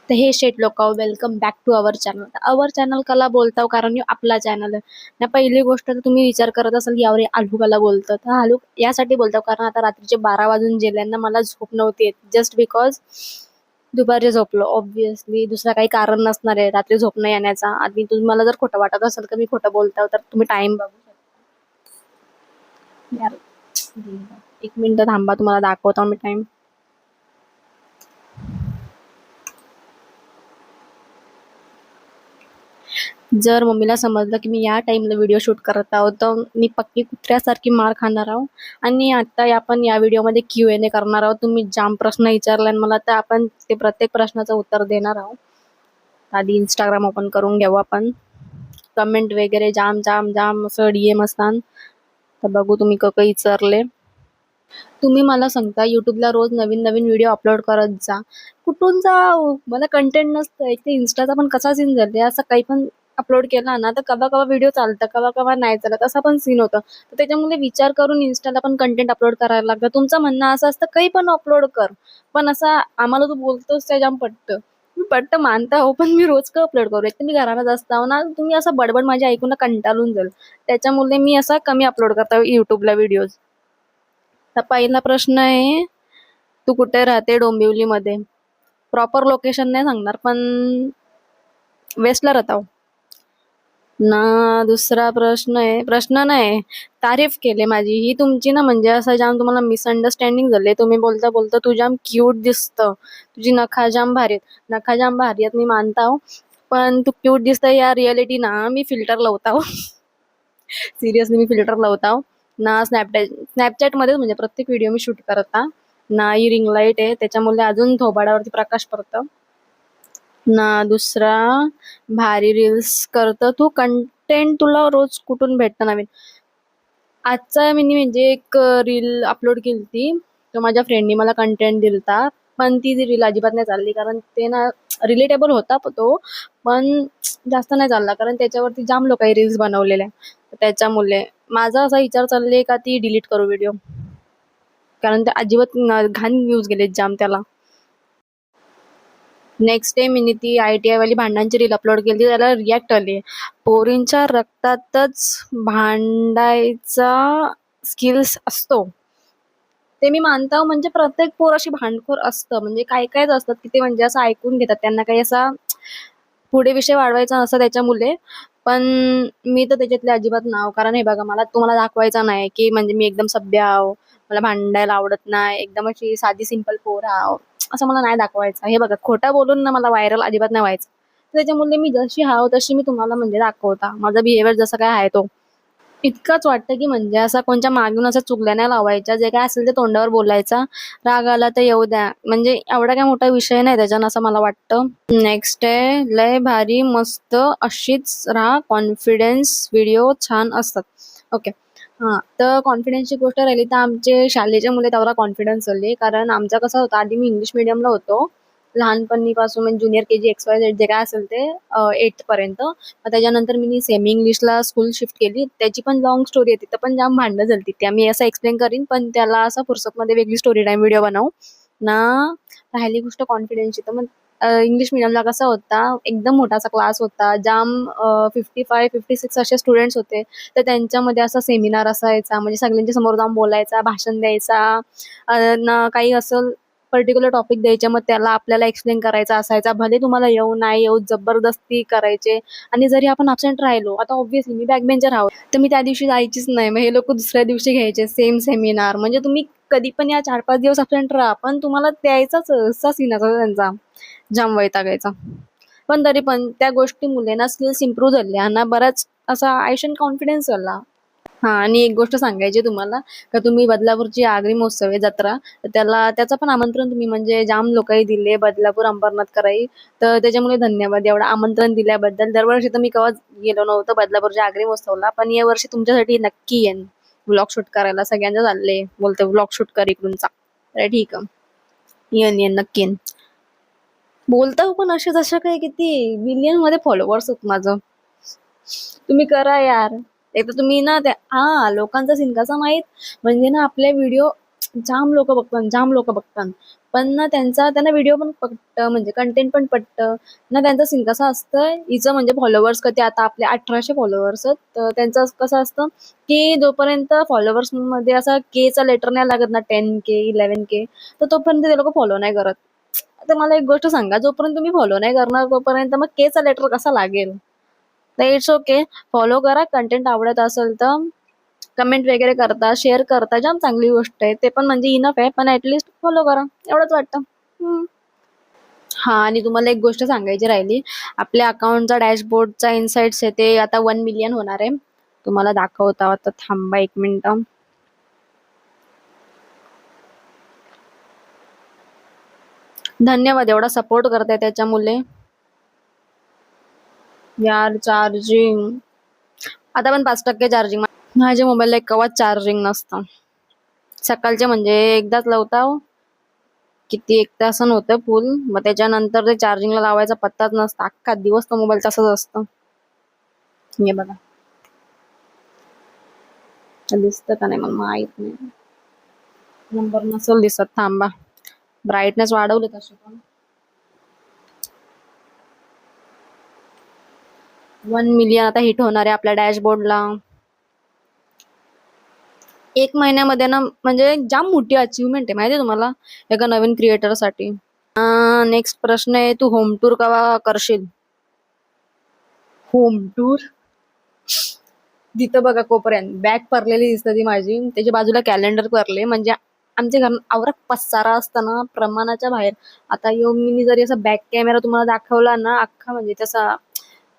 तर हे शेट लोक welcome back to our channel. Our channel कला बोलताव कारण ह्यो आपला चॅनल आहे ना. पहिली गोष्ट तर तुम्ही विचार करत असाल की यावर आलू कला बोलतं, तर आलू यासाठी बोलताव कारण आता रात्रीचे 12 वाजून गेल्यांना मला झोप नव्हती येत, जस्ट बिकॉज दुपारी झोपलो. ऑब्विसली दुसरा काही कारण नसणार आहे रात्री झोप नाही येण्याचा. आणि तुम्हाला जर खोटं वाटत असेल तर मी खोटं बोलताव तर तुम्ही टाइम बघू शकता. यार 1 मिनिट थांबा, तुम्हाला दाखवतो मी टाइम. जर मम्मीला समजलं की मी या टाइमला व्हिडिओ शूट करत आहोत तर मी पक्की कुत्र्यासारखी मार खाणार आहोत. आणि आता आपण या व्हिडिओमध्ये Q&A करणार आहोत. तुम्ही जाम प्रश्न विचारले मला, तर आपण ते प्रत्येक प्रश्नाचं उत्तर देणार आहोत. आधी इंस्टाग्राम ओपन करून घेऊ आपण. कमेंट वगैरे जाम जाम जाम असं DM असतात, तर बघू तुम्ही विचारले. तुम्ही मला सांगता युट्यूबला रोज नवीन नवीन व्हिडिओ अपलोड करत जा. कुठून जाऊ, मला कंटेंट नसतं. एक ते इन्स्टाचा पण कसा सीन झाले, असं काही पण अपलोड केला ना तर कवा कवा व्हिडिओ चालतं, कवा कवा नाही चालत, असा पण सीन होतं. तर त्याच्यामुळे विचार करून इन्स्टाला पण कंटेंट अपलोड करायला लागतं. तुमचं म्हणणं असं असतं काही पण अपलोड कर, पण असं आम्हाला तू बोलतोस त्या जाम पटतं. मी पट्ट मानता हो, पण मी रोज का अपलोड करू? एक तर मी घरात असताव ना, तुम्ही असं बडबड माझी ऐकून ना कंटाळून जाईल. त्याच्यामुळे मी असा कमी अपलोड करता युट्यूबला व्हिडिओज. तर पहिला प्रश्न आहे, तू कुठे राहते? डोंबिवलीमध्ये. प्रॉपर लोकेशन नाही सांगणार, पण वेस्टला राहतो ना. दुसरा प्रश्न आहे, प्रश्न नाही, तारीफ केली माझी ही तुमची ना. म्हणजे असं जाम तुम्हाला मिसअंडरस्टँडिंग झाले. तुम्ही बोलता बोलता तू जाम क्यूट दिसतं, तुझी नखा जाम भारी आहेत. नखा जाम भारी आहेत मी मानता, पण तू क्यूट दिसतं या रियालिटी ना मी फिल्टर लावता. सिरियसली मी फिल्टर लावता ना. स्नॅपचॅटमध्ये म्हणजे प्रत्येक व्हिडिओ मी शूट करता ना. ही रिंग लाईट आहे त्याच्यामुळे अजून थोबाडावरती प्रकाश पडतं ना. दुसरा, भारी रील्स करतं तू. कंटेंट तुला रोज कुठून भेटतं नवीन? आजचा मी म्हणजे एक रील अपलोड केली ती, तर माझ्या फ्रेंडनी मला कंटेंट दिलता, पण ती रील अजिबात नाही चालली कारण ते ना रिलेटेबल होता तो, पण जास्त नाही चालला कारण त्याच्यावरती जाम लोकांनी रील्स बनवलेल्या. त्याच्यामुळे माझा असा विचार चालले का ती डिलीट करू व्हिडिओ, कारण ते अजिबात घाण व्ह्यूज गेले जाम त्याला. नेक्स्ट डे मी ती ITI वाली भांडणांची रील अपलोड केली, त्याला रिॲक्ट आले. पोरींच्या रक्तातच भांडायचा स्किल्स असतो, ते मी मानता. म्हणजे प्रत्येक पोर अशी भांडखोर असतं, म्हणजे काय कायच असतात की ते म्हणजे असं ऐकून घेतात, त्यांना काही असा पुढे विषय वाढवायचा नसतं त्याच्यामुळे. पण मी तर त्याच्यातले अजिबात नाव, कारण हे बघा मला तुम्हाला दाखवायचं नाही की म्हणजे मी एकदम सभ्य आहो, मला भांडायला आवडत नाही, एकदम अशी साधी सिंपल पोर आहो, असं मला नाही दाखवायचं. हे बघा खोटं बोलून ना मला व्हायरल अजिबात नाही व्हायचं. त्याच्यामुळे मी जशी हाव तशी मी तुम्हाला म्हणजे दाखवता, माझा बिहेवियर जसं काय आहे तो. इतकंच वाटतं की म्हणजे असा कोणच्या मागून असं चुगल्या नाही लावायच्या, जे काय असेल ते तोंडावर बोलायचा. राग आला तर येऊ द्या, म्हणजे एवढा काय मोठा विषय नाही त्याच्यानं असं मला वाटतं. नेक्स्ट आहे, लय भारी मस्त अशीच राहा, कॉन्फिडन्स व्हिडिओ छान असतात. ओके. हां, तर कॉन्फिडन्सची गोष्ट राहिली तर आमचे शाळेचे मुले तेवढा कॉन्फिडन्स झाले, कारण आमचा कसं होतं आधी मी इंग्लिश मिडियमला होतो लहानपणीपासून, म्हणजे ज्युनियर KG XYZ जे काय असेल ते 8th पर्यंत. मग त्याच्यानंतर मी सेमी इंग्लिशला स्कूल शिफ्ट केली, त्याची पण लॉंग स्टोरी आहे, तिथं पण जाम भांडणं झाली. त्या मी असं एक्सप्लेन करीन, पण त्याला असं फुरसतमध्ये वेगळी स्टोरी टाईम व्हिडिओ बनवू ना. राहिली गोष्ट कॉन्फिडन्सची, तर मग इंग्लिश मिडियमला कसा होता, एकदम मोठा असा क्लास होता, जाम 55-56 असे स्टुडंट्स होते. तर त्यांच्यामध्ये असा सेमिनार असायचा, म्हणजे सगळ्यांच्या समोर जाऊन बोलायचा, भाषण द्यायचा. ना काही असं पर्टिक्युलर टॉपिक द्यायचे, मग त्याला आपल्याला एक्सप्लेन करायचा असायचा, भले तुम्हाला येऊ नाही येऊ जबरदस्ती करायचे. आणि जरी आपण अबसेंट राहिलो, आता ऑब्व्हियसली मी बॅक बेंचर आहोत, तर मी त्या दिवशी जायचीच नाही, मग हे लोक दुसऱ्या दिवशी घ्यायचे सेम सेमिनार. म्हणजे तुम्ही कधी पण या 4-5 दिवस अबसेंट राहा, पण तुम्हाला द्यायचाच असा सीन असा त्यांचा, जाम वैतागायचा. पण तरी पण त्या गोष्टीमुळे ना स्किल्स इम्प्रूव्ह झाल्या आणि बराच असा आयुष्यात कॉन्फिडन्स झाला. हां, आणि एक गोष्ट सांगायची तुम्हाला, का तुम्ही बदलापूरची आगरी महोत्सव आहे जत्रा, तर त्याचं पण आमंत्रण तुम्ही म्हणजे जाम लोकांनी दिले बदलापूर अंबरनाथ कराई. तर त्याच्यामुळे धन्यवाद एवढं आमंत्रण दिल्याबद्दल. दरवर्षी तर मी केव्हाच गेलो नव्हतं बदलापूरच्या आगरी महोत्सवला, पण यावर्षी तुमच्यासाठी नक्की येईन व्लॉग शूट करायला. सगळ्यांचं चाललंय, बोलते व्लॉग शूट कर इकडूनचा. तर ठीक आहे, येईन येईन नक्की येईन. बोलता हो, पण असे जसे काय किती मिलियन मध्ये फॉलोअर्स होत माझं. तुम्ही करा यार. एक तर तुम्ही ना त्या लोकांचा सीन कसा माहीत, म्हणजे ना आपले व्हिडिओ जाम लोक बघतात, जाम लोक बघतात. पण ना त्यांना व्हिडिओ पण पटतं, म्हणजे कंटेंट पण पटतं. ना त्यांचं सीन कसं असतं, हिचं म्हणजे फॉलोअर्स कधी आता आपले 1800 फॉलोअर्स आहेत. तर त्यांचं कसं असतं, की जोपर्यंत फॉलोअर्स मध्ये असा केचा लेटर नाही लागत ना, 10K 11K, तर तोपर्यंत ते लोक फॉलो नाही करत. तर मला एक गोष्ट सांगा, जोपर्यंत तुम्ही फॉलो नाही करणार तोपर्यंत मग केचा लेटर कसा लागेल? तर इट्स ओके, फॉलो करा. कंटेंट आवडत असेल तर कमेंट वगैरे करता, शेअर करता, जाम चांगली गोष्ट आहे. ते पण म्हणजे इनफ आहे, पण ॲटलीस्ट फॉलो करा. एवढंच वाटतं. हं. हां, आणि तुम्हाला एक गोष्ट सांगायची राहिली. आपल्या अकाउंटचा डॅशबोर्डचा इनसाइट्स आहे ते आता 1 मिलियन होणार आहे. तुम्हाला दाखवता आता, थांबा 1 मिनिटं. धन्यवाद एवढा सपोर्ट करताय त्याच्यामुळे. यार चार्जिंग आता पण 5% चार्जिंग. माझ्या मोबाईलला एक कवाच चार्जिंग नसतं. सकाळचे म्हणजे एकदाच लावताव, किती 1 तासानं होतं फुल. मग त्याच्यानंतर ते चार्जिंगला लावायचा पत्ताच नसतो. अख्खा दिवस तो मोबाईल तसाच असतो. हे बघा, दिसतं का नाही मला माहित नाही. नंबर नसेल दिसत, थांबा. ब्राईटनेस वाढवले तसे पण. 1 मिलियन आता हिट होणार आहे आपल्या डॅशबोर्डला. 1 महिन्यामध्ये ना, म्हणजे जाम मोठी अचीवमेंट आहे माहिती आहे तुम्हाला, एका नवीन क्रिएटरसाठी. नेक्स्ट प्रश्न आहे, तू होम टूर केव्हा करशील? होम टूर तिथं बघा कोपऱ्यात बॅग पडलेली दिसते ती माझी, त्याच्या बाजूला कॅलेंडर पडले. म्हणजे आमच्या घरात आवरा पसारा असताना प्रमाणाच्या बाहेर. आता मी जरी असा बॅक कॅमेरा तुम्हाला दाखवला ना, अख्खा म्हणजे तसा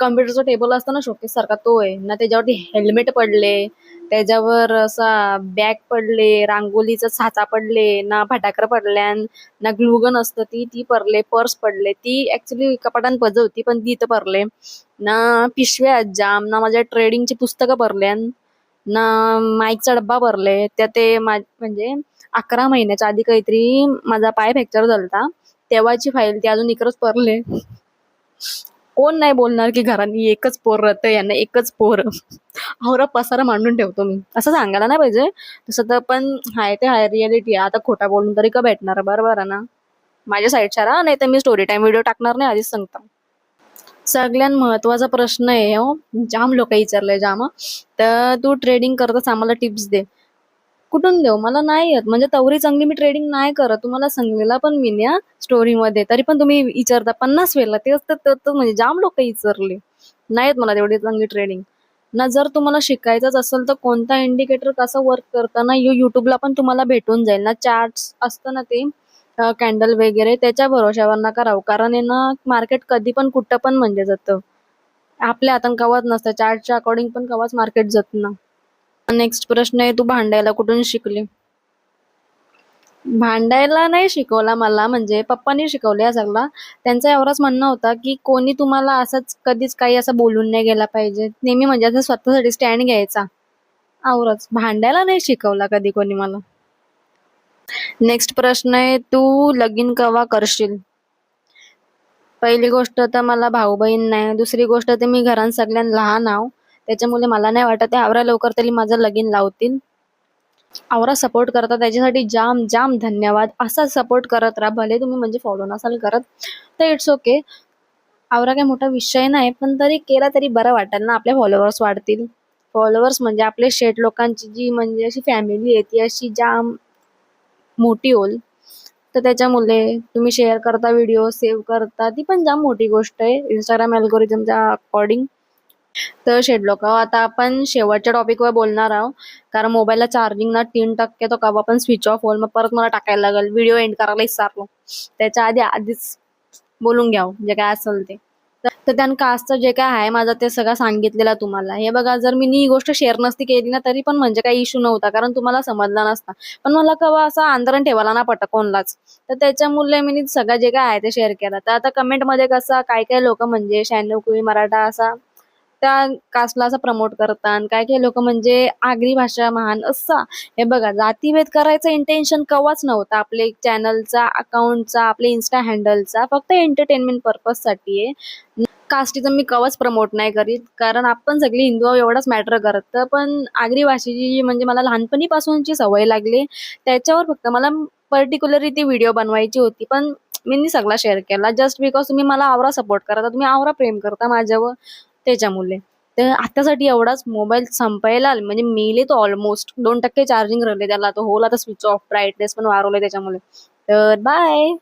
कम्प्युटरचा टेबल असतो ना शोकेस सारखा, तो आहे ना. त्याच्यावरती हेल्मेट पडले, त्याच्यावर असा बॅग पडले, रांगोलीचा साचा पडले ना, फटाकडे पडल्यान ना, ग्लुगन असतं ती पडले, पर्स पडले. ती ऍक्च्युली कपाटान पज होती पण ती इथं पडले ना. पिशव्या आहेत जाम ना, माझ्या ट्रेडिंगची पुस्तकं भरल्यान ना, माईकचा डब्बा भरले. त्या ते म्हणजे 11 महिन्याच्या आधी काहीतरी माझा पाय फ्रॅक्चर झालता, तेव्हाची फाईल ती अजून इकडंच पडले. कोण नाही बोलणार की घरांनी एकच पोर राहतं, यांना एकच पोर. आवरा पसारा मांडून ठेवतो मी, असं सांगायला नाही पाहिजे तसं तर, पण हाय ते हाय, रियालिटी आहे. आता खोटा बोलून तरी का भेटणार, बरोबर आहे ना. माझ्या साईडच्या राहा, नाही तर मी स्टोरी टाइम व्हिडिओ टाकणार नाही, आधीच सांगतो. सगळ्यात महत्वाचा प्रश्न आहे हो, जाम लोक विचारलंय जाम. तर तू ट्रेडिंग करतास, आम्हाला टिप्स दे. कुठून देऊ, मला नाही येत. म्हणजे तेवढी चांगली मी ट्रेडिंग नाही करत, तुम्हाला सांगलेला पण मी या स्टोरीमध्ये. तरी पण तुम्ही विचारता 50 वेळेला तेच तर म्हणजे जाम लोक विचारले. नाही येत मला तेवढी चांगली ट्रेडिंग ना. जर तुम्हाला शिकायचंच असेल तर कोणता इंडिकेटर कसं वर्क करतं ना, युट्यूबला पण तुम्हाला भेटून जाईल ना. चार्ट्स असतं ना ते, कॅन्डल वगैरे, त्याच्या भरोश्यावर नका राहू. कारण आहे ना, मार्केट कधी पण कुठं पण म्हणजे जातं. आपल्या हातान कवाच नसतं, चार्टच्या अकॉर्डिंग पण कवाच मार्केट जात ना. नेक्स्ट प्रश्न आहे, तू भांडायला कुठून शिकली? भांडायला नाही शिकवला मला, म्हणजे पप्पांनी शिकवले हा सगळा. त्यांचा एवढाच म्हणणं होता की कोणी तुम्हाला असंच कधीच काही असं बोलून नाही गेला पाहिजे, नेहमी म्हणजे असं स्वतःसाठी स्टँड घ्यायचा. आवरच, भांडायला नाही शिकवला कधी कोणी मला. नेक्स्ट प्रश्न आहे, तू लगीन केव्हा करशील? पहिली गोष्ट तर मला भाऊ बहीण नाही, दुसरी गोष्ट तर मी घरात सगळ्यात लहान आहो, त्याच्यामुळे मला नाही वाटत आहे आवरा लवकर तरी माझं लगीन लावतील. आवरा सपोर्ट करता त्याच्यासाठी जाम जाम धन्यवाद. असा सपोर्ट करत राहा, भले तुम्ही म्हणजे फॉलो नसाल करत तर इट्स ओके. आवरा काही मोठा विषय नाही, पण तरी केला तरी बरं वाटेल ना, आपले फॉलोअर्स वाढतील. फॉलोअर्स म्हणजे आपले शेट लोकांची जी म्हणजे अशी फॅमिली आहे, ती अशी जाम मोठी होईल. तर त्याच्यामुळे तुम्ही शेअर करता, व्हिडिओ सेव्ह करता, ती पण जाम मोठी गोष्ट आहे इंस्टाग्राम अल्गोरिदमच्या अकॉर्डिंग. तर शेडलोक, आता आपण शेवटच्या टॉपिकवर बोलणार आहोत. कारण मोबाईलला चार्जिंग ना 3% तो कवा पण स्विच ऑफ होईल. मग परत मला टाकायला लागेल, व्हिडिओ एंड करायला विसरलो. त्याच्या आधीच बोलून घ्यावं जे काय असेल ते. तर त्यानं कास्टचं जे काय आहे माझं ते सगळं सांगितलेलं तुम्हाला. हे बघा, जर मी ही गोष्ट शेअर नसती केली ना तरी पण म्हणजे काही इश्यू नव्हता, कारण तुम्हाला समजला नसता. पण मला कवा असं आंदोलन ठेवायला ना पटत कोणलाच. तर त्याच्यामुळे मी सगळं जे काय आहे ते शेअर केलं. तर आता कमेंटमध्ये कसं काय काय लोक म्हणजे 96 कुळी मराठा असा त्या कास्टला असं प्रमोट करतात, काय काय लोक म्हणजे आगरी भाषा महान असा. हे बघा, जातीभेद करायचा इंटेन्शन कवाच नव्हता आपले चॅनलचा, अकाउंटचा, आपले इन्स्टा हँडलचा. फक्त एंटरटेनमेंट पर्पजसाठी आहे. कास्टिझम मी कवच प्रमोट नाही करीत, कारण आपण सगळी हिंदू आहोत एवढाच मॅटर करतं. पण आगरी भाषेची म्हणजे मला लहानपणीपासूनची सवय लागली. त्याच्यावर फक्त मला पर्टिक्युलरली ती व्हिडिओ बनवायची होती. पण मी सगळा शेअर केला जस्ट बिकॉज तुम्ही मला आवरा सपोर्ट करता, तुम्ही आवरा प्रेम करता माझ्यावर त्याच्यामुळे. तर आत्तासाठी एवढाच मोबाईल संपायला म्हणजे मेले तो ऑलमोस्ट 2% चार्जिंग राहिले त्याला. तो होल आता स्विच ऑफ, ब्राईटनेस पण वाढवलंय त्याच्यामुळे. तर बाय.